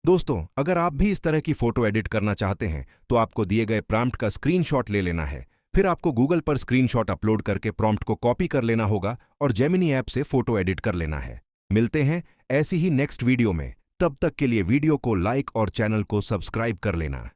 दोस्तों, अगर आप भी इस तरह की फोटो एडिट करना चाहते हैं तो आपको दिए गए प्रॉम्प्ट का स्क्रीनशॉट ले लेना है। फिर आपको गूगल पर स्क्रीनशॉट अपलोड करके प्रॉम्प्ट को कॉपी कर लेना होगा और जेमिनी ऐप से फोटो एडिट कर लेना है। मिलते हैं ऐसी ही नेक्स्ट वीडियो में। तब तक के लिए वीडियो को लाइक और चैनल को सब्सक्राइब कर लेना।